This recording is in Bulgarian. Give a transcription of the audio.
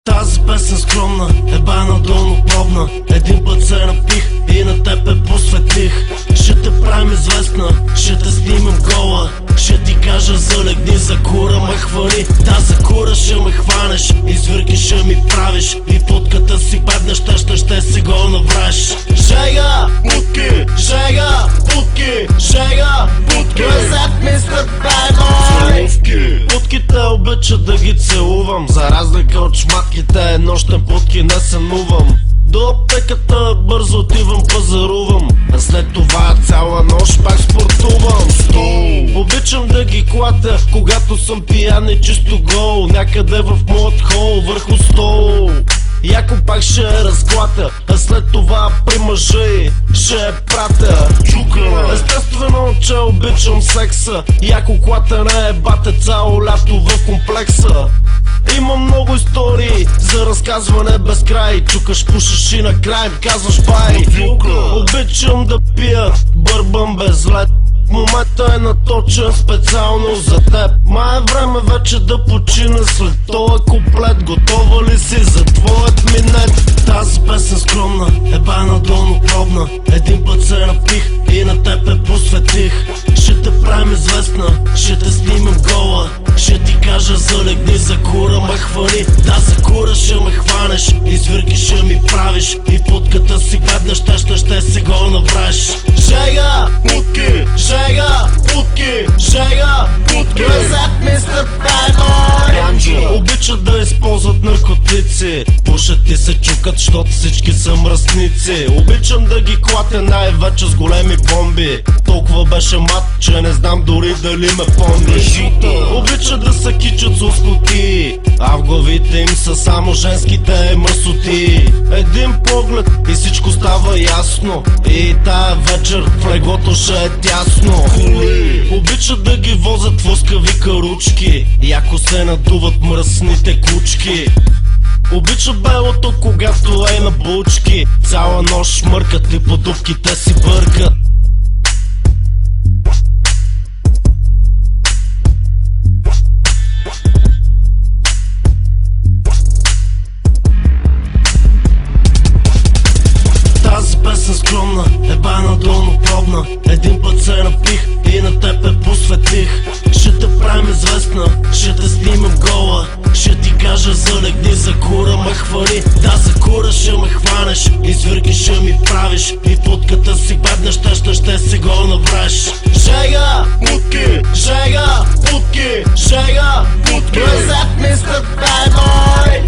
Тази песен скромна е бана долнопробна. Един път се напих и на теб посветих. Ще те правим известна, ще те снимам гола. Ще ти кажа залегни за кура, ме хвани. Да, за кура ще ме хванеш, извирки ще ми правиш. И фотката си бедна, ще си го навреш. Жега, путки, жега, путки, жега, путки. Разят ми след баймой. Путките обичат да ги целувам, за разлика от шматките, нощен путки не сънувам. До аптеката бързо отивам, пазарувам, а след това цяла нощ пак спортувам. Обичам да ги клатя, когато съм пиян и чисто гол. Някъде в моят хол, върху стол яко пак ще разклатя, а след това при мъжи ще пратя чука. Естествено, че обичам секса, яко клатене е бате цяло лято в комплекса. Има много истории за разказване без край. Чукаш, пушаш и накрай ми казваш бай. Обичам да пия бърбан без лед. Момента е наточен специално за теб. Май е време вече да почина след този куплет. Готова ли си за твоят минет? Тази песен скромна е бана долнопробна. Един път се напих и на теб посветих. Ще те правим известна, ще те снимам гола. Ще ти кажа залегни за кура, ме хвани. Да, за кура ще ме хванеш, извирки ще ми правиш. И фотката си бедна, ще си го навреш. Жега, путки, жега, путки, жега, путки. Разят ми след баймой. Обичат да използват наркотици, пушат и се чукат, защото всички са мръсници. Обичам да ги клатя най-вече с големи бомби. Толкова беше мат, че не знам дори дали ме помни. Обичат да се кичат с ускоти, а в главите им са само женските мръсоти. Един поглед и всичко става ясно, и тая вечер в леглото ще е тясно. Обичат да ги возят в лъскави каручки, яко се надуват мръсните кучки. Обича белото, когато е на булчки. Цяла нощ шмъркат и по дупките си бъркат. Тази песен скромна е бана долнопробна. Един път се напих и на теб посветих. Ще те правим известна, ще те снимам гола. Ще ти кажа залегни за кура, ме хвани. Да, за кура ще ме хванеш, извирки ще ми правиш. И фотката си бедна, ще си го навреш. Жега, путки, жега, путки, жега, путки. Разят ми след баймой.